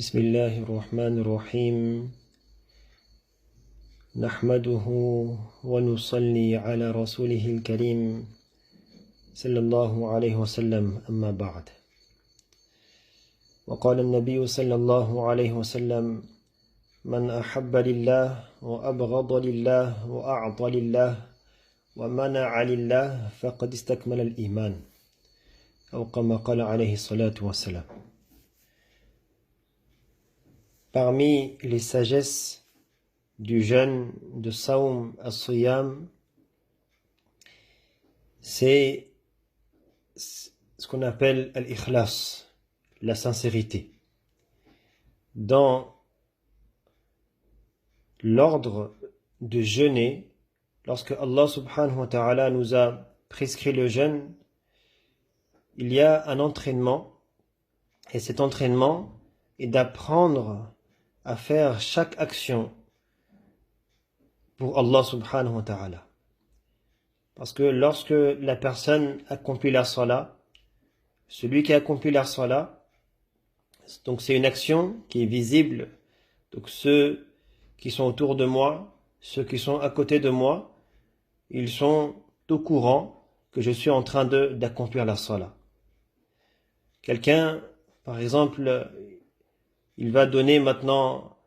بسم الله الرحمن الرحيم نحمده ونصلي على رسوله الكريم صلى الله عليه وسلم أما بعد. وقال النبي صلى الله عليه وسلم من أحب لله وأبغض لله وأعطى لله ومنع لله فقد استكمل الإيمان أو كما قال عليه الصلاة والسلام. Parmi les sagesses du jeûne de Saum al-Siyam, c'est ce qu'on appelle al-ikhlas, la sincérité. Dans l'ordre de jeûner, lorsque Allah subhanahu wa ta'ala nous a prescrit le jeûne, il y a un entraînement, et cet entraînement est d'apprendre à faire chaque action pour Allah subhanahu wa ta'ala. Parce que lorsque la personne accomplit la salat, celui qui accomplit la salat, donc c'est une action qui est visible, donc ceux qui sont autour de moi, ceux qui sont à côté de moi, ils sont au courant que je suis en train d'accomplir la salat. Quelqu'un, par exemple, il va donner maintenant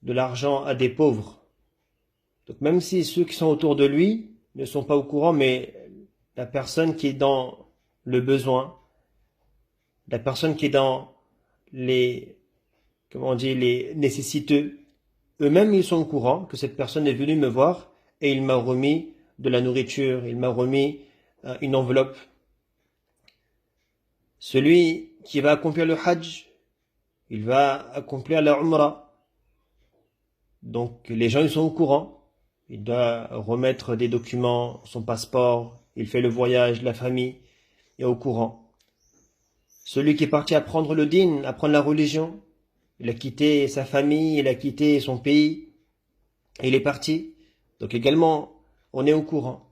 de l'argent à des pauvres. Donc même si ceux qui sont autour de lui ne sont pas au courant, mais la personne qui est dans le besoin, la personne qui est dans les nécessiteux, eux-mêmes ils sont au courant que cette personne est venue me voir et il m'a remis de la nourriture, il m'a remis une enveloppe. Celui qui va accomplir le hajj, il va accomplir la umrah. Donc les gens ils sont au courant. Il doit remettre des documents, son passeport, il fait le voyage, la famille est au courant. Celui qui est parti apprendre le din, apprendre la religion, il a quitté sa famille, il a quitté son pays, et il est parti. Donc également, on est au courant.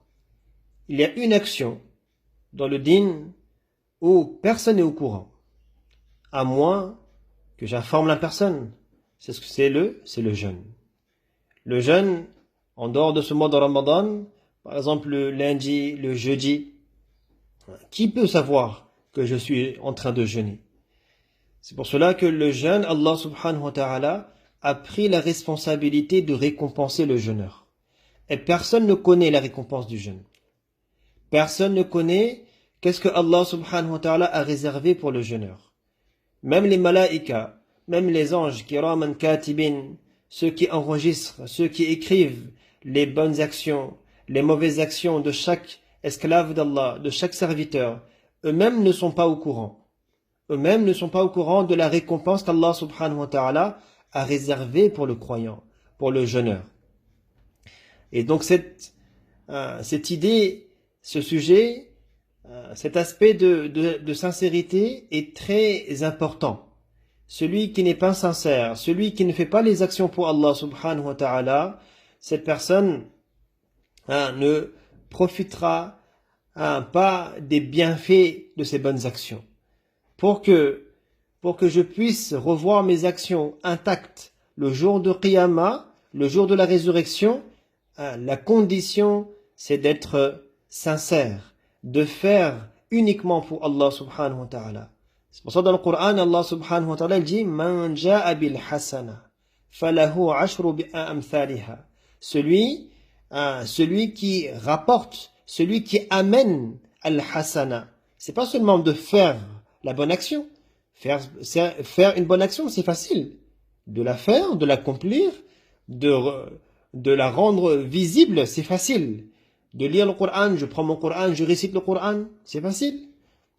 Il y a une action dans le din où personne n'est au courant, à moins que j'informe la personne. C'est ce que c'est le jeûne. Le jeûne, en dehors de ce mois de Ramadan, par exemple le lundi, le jeudi, qui peut savoir que je suis en train de jeûner? C'est pour cela que le jeûne, Allah subhanahu wa ta'ala a pris la responsabilité de récompenser le jeûneur. Et personne ne connaît la récompense du jeûne. Personne ne connaît qu'est-ce que Allah subhanahu wa ta'ala a réservé pour le jeûneur. Même les malaïkas, même les anges, kiraman katibin, ceux qui enregistrent, ceux qui écrivent les bonnes actions, les mauvaises actions de chaque esclave d'Allah, de chaque serviteur, eux-mêmes ne sont pas au courant. Eux-mêmes ne sont pas au courant de la récompense qu'Allah subhanahu wa ta'ala a réservée pour le croyant, pour le jeûneur. Et donc cette idée, ce sujet, cet aspect de sincérité est très important. Celui qui n'est pas sincère, celui qui ne fait pas les actions pour Allah subhanahu wa ta'ala, cette personne ne profitera pas des bienfaits de ses bonnes actions. Pour que je puisse revoir mes actions intactes le jour de Qiyamah, le jour de la résurrection, la condition c'est d'être sincère, de faire uniquement pour Allah subhanahu wa ta'ala. C'est pour ça dans le Coran, Allah subhanahu wa ta'ala dit Man ja'a bil hasana falahu ashru bi amthaliha. Celui qui rapporte, celui qui amène al-hasana. C'est pas seulement de faire la bonne action. Faire une bonne action, c'est facile. De la faire, de l'accomplir, de la rendre visible, c'est facile. De lire le Coran, je prends mon Coran, je récite le Coran, c'est facile.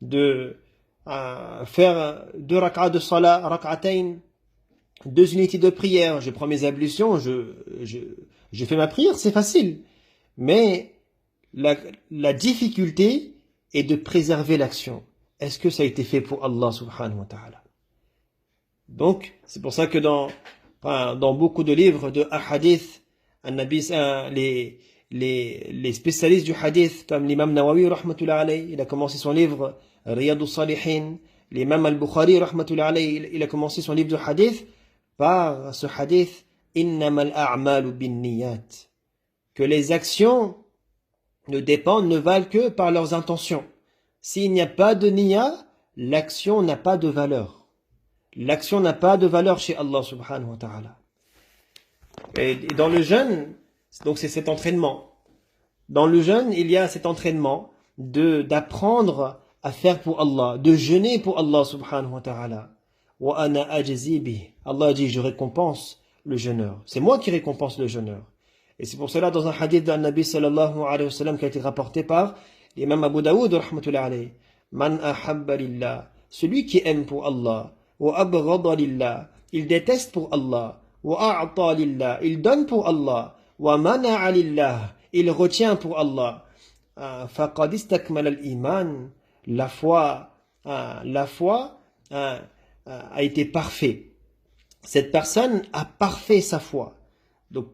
De faire 2 rak'ahs de salat, rak'atayn, 2 unités de prière, je prends mes ablutions, je fais ma prière, c'est facile. Mais la difficulté est de préserver l'action. Est-ce que ça a été fait pour Allah subhanahu wa ta'ala? Donc, c'est pour ça que dans beaucoup de livres de hadith, les spécialistes du hadith, comme l'imam Nawawi, rahmatullah alayhi, il a commencé son livre Riyadus Salihin, l'imam al-Bukhari, rahmatullahi alayhi, il a commencé son livre de hadith par ce hadith innamal a'malu binniyat, que les actions ne valent que par leurs intentions. S'il n'y a pas de niya, l'action n'a pas de valeur. L'action n'a pas de valeur chez Allah subhanahu wa ta'ala. Et dans le jeûne, donc c'est cet entraînement. Dans le jeûne, il y a cet entraînement d'apprendre à faire pour Allah, de jeûner pour Allah subhanahu wa ta'ala. Wa ana ajzi bih. Allah dit, je récompense le jeûneur. C'est moi qui récompense le jeûneur. Et c'est pour cela, dans un hadith d'un Nabi sallallahu alayhi wa sallam qui a été rapporté par l'imam Abu Daoud, rahmatullahi alayhi, man ahabba lillah, celui qui aime pour Allah, wa abghada lillah, il déteste pour Allah, wa a'ta lillah, il donne pour Allah, wa mana'a lillah, il retient pour Allah, faqad istakmala al-iman, la foi a été parfait. Cette personne a parfait sa foi. Donc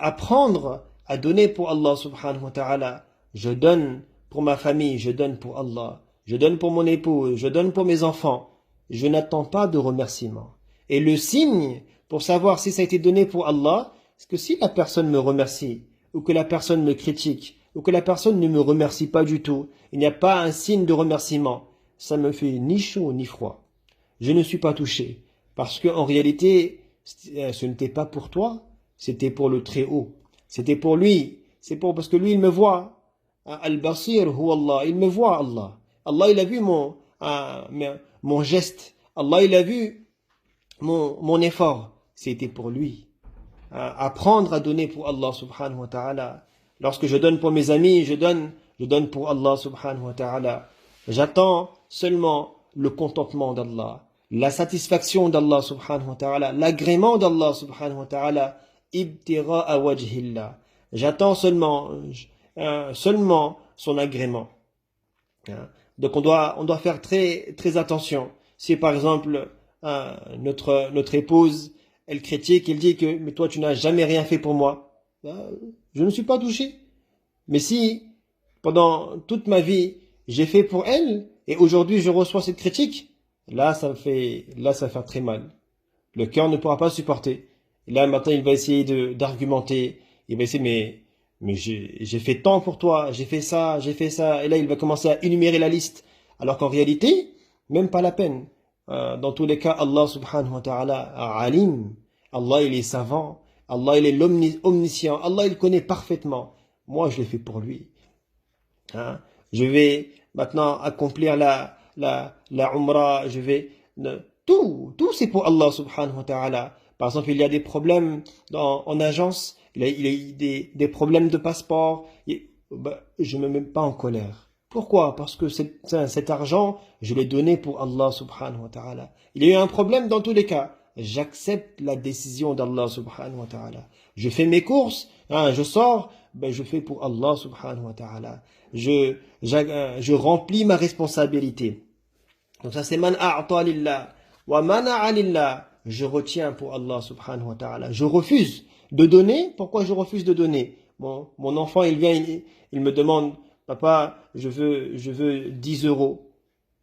apprendre à donner pour Allah subhanahu wa ta'ala. Je donne pour ma famille, je donne pour Allah, je donne pour mon épouse, je donne pour mes enfants. Je n'attends pas de remerciement. Et le signe pour savoir si ça a été donné pour Allah, c'est que si la personne me remercie, ou que la personne me critique, ou que la personne ne me remercie pas du tout, il n'y a pas un signe de remerciement, ça me fait ni chaud ni froid. Je ne suis pas touché. Parce qu'en réalité, ce n'était pas pour toi, c'était pour le Très-Haut. C'était pour lui. Parce que lui, il me voit. Al-Basir, hu Allah. Il me voit, Allah. Allah, il a vu mon geste. Allah, il a vu mon effort. C'était pour lui. Apprendre à donner pour Allah, subhanahu wa ta'ala. Lorsque je donne pour mes amis, je donne pour Allah, subhanahu wa ta'ala. J'attends seulement le contentement d'Allah, la satisfaction d'Allah, subhanahu wa ta'ala, l'agrément d'Allah, subhanahu wa ta'ala. Ibtira'a wajhillah. J'attends seulement son agrément. Donc on doit faire très très attention. Si par exemple notre épouse, elle critique, elle dit que mais toi tu n'as jamais rien fait pour moi, je ne suis pas touché. Mais si pendant toute ma vie j'ai fait pour elle et aujourd'hui je reçois cette critique, là ça va faire très mal. Le cœur ne pourra pas supporter. Et là, maintenant, il va essayer d'argumenter. Il va essayer, mais j'ai fait tant pour toi, j'ai fait ça. Et là, il va commencer à énumérer la liste. Alors qu'en réalité, même pas la peine. Dans tous les cas, Allah subhanahu wa ta'ala alim. Allah, il est savant. Allah, il est l'omniscient. Allah, il connaît parfaitement. Moi, je l'ai fait pour lui. Je vais maintenant accomplir la umrah. Tout c'est pour Allah subhanahu wa ta'ala. Par exemple, il y a des problèmes en agence, il y a des problèmes de passeport. Je ne me mets pas en colère. Pourquoi? Parce que cet argent, je l'ai donné pour Allah subhanahu wa ta'ala. Il y a eu un problème dans tous les cas. J'accepte la décision d'Allah subhanahu wa ta'ala. Je fais mes courses, je sors, je fais pour Allah subhanahu wa ta'ala. Je remplis ma responsabilité. Donc ça c'est man a'ta lillah wa mana'a lillah. Je retiens pour Allah subhanahu wa ta'ala. Je refuse de donner. Pourquoi je refuse de donner? Mon enfant, il vient, il me demande, papa, je veux 10 euros.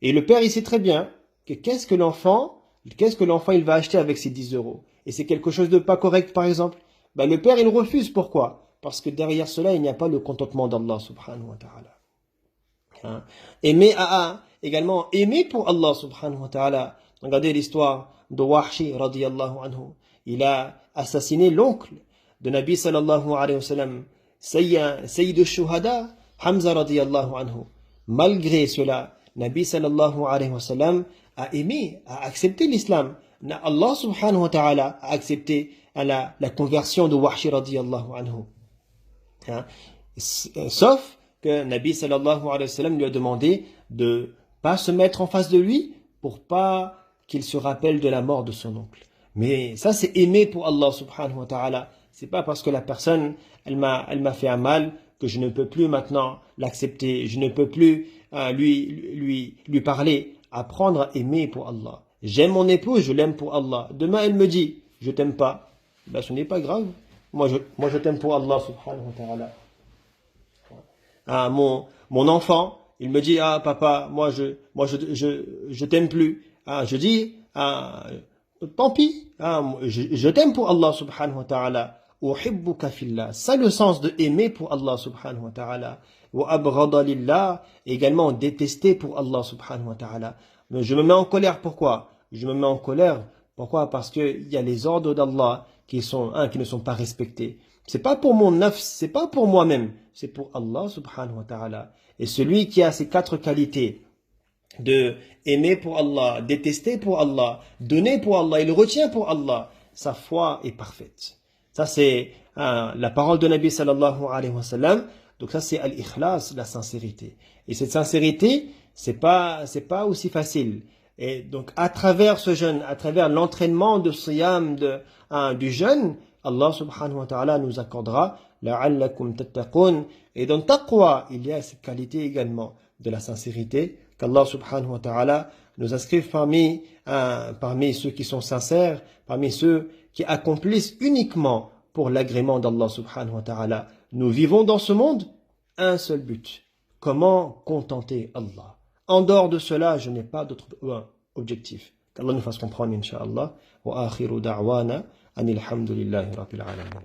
Et le père, il sait très bien que qu'est-ce que l'enfant, il va acheter avec ces 10 euros. Et c'est quelque chose de pas correct, par exemple. Le père, il refuse. Pourquoi? Parce que derrière cela, il n'y a pas le contentement d'Allah subhanahu wa ta'ala. Également, aimer pour Allah subhanahu wa ta'ala. Regardez l'histoire de Wahshi radiyallahu anhu. Il a assassiné l'oncle de Nabi sallallahu alayhi wa sallam, Sayyid al-Shuhada, Hamza radiyallahu anhu. Malgré cela, Nabi sallallahu alayhi wa sallam a accepté l'islam. Allah subhanahu wa ta'ala a accepté la conversion de Wahshi radiyallahu anhu. Sauf que Nabi sallallahu alayhi wa sallam lui a demandé de pas se mettre en face de lui pour pas qu'il se rappelle de la mort de son oncle. Mais ça, c'est aimer pour Allah subhanahu wa ta'ala. C'est pas parce que la personne, elle m'a fait un mal que je ne peux plus maintenant l'accepter. Je ne peux plus lui parler. Apprendre à aimer pour Allah. J'aime mon épouse, je l'aime pour Allah. Demain, elle me dit, je t'aime pas. Ce n'est pas grave. Moi, je t'aime pour Allah subhanahu wa ta'ala. Mon enfant, il me dit, ah papa, je t'aime plus. Ah, je dis, ah, tant pis, ah, je t'aime pour Allah subhanahu wa ta'ala. Uhibbuka fillah. Ça le sens de aimer pour Allah subhanahu wa ta'ala. Wa abghada lillah, également détester pour Allah subhanahu wa ta'ala. Mais je me mets en colère, pourquoi? Je me mets en colère, pourquoi? Parce qu'il y a les ordres d'Allah qui ne sont pas respectés. C'est pas pour mon nafs, c'est pas pour moi-même, c'est pour Allah subhanahu wa ta'ala. Et celui qui a ces 4 qualités, de aimer pour Allah, détester pour Allah, donner pour Allah, il retient pour Allah, sa foi est parfaite. Ça c'est la parole de Nabi sallallahu alayhi wa sallam. Donc ça c'est al-ikhlas, la sincérité. Et cette sincérité, c'est pas aussi facile. Et donc à travers ce jeûne, à travers l'entraînement de siyam du jeûne, Allah subhanahu wa ta'ala nous accordera la'allakum tattaqun. Et dans taqwa, il y a cette qualité également de la sincérité, qu'Allah subhanahu wa ta'ala nous inscrive parmi ceux qui sont sincères, parmi ceux qui accomplissent uniquement pour l'agrément d'Allah subhanahu wa ta'ala. Nous vivons dans ce monde un seul but. Comment contenter Allah? En dehors de cela, je n'ai pas d'autre objectif. Qu'Allah nous fasse comprendre, incha'Allah. Wa akhiru da'wana anil hamdulillahi rabbil alamin.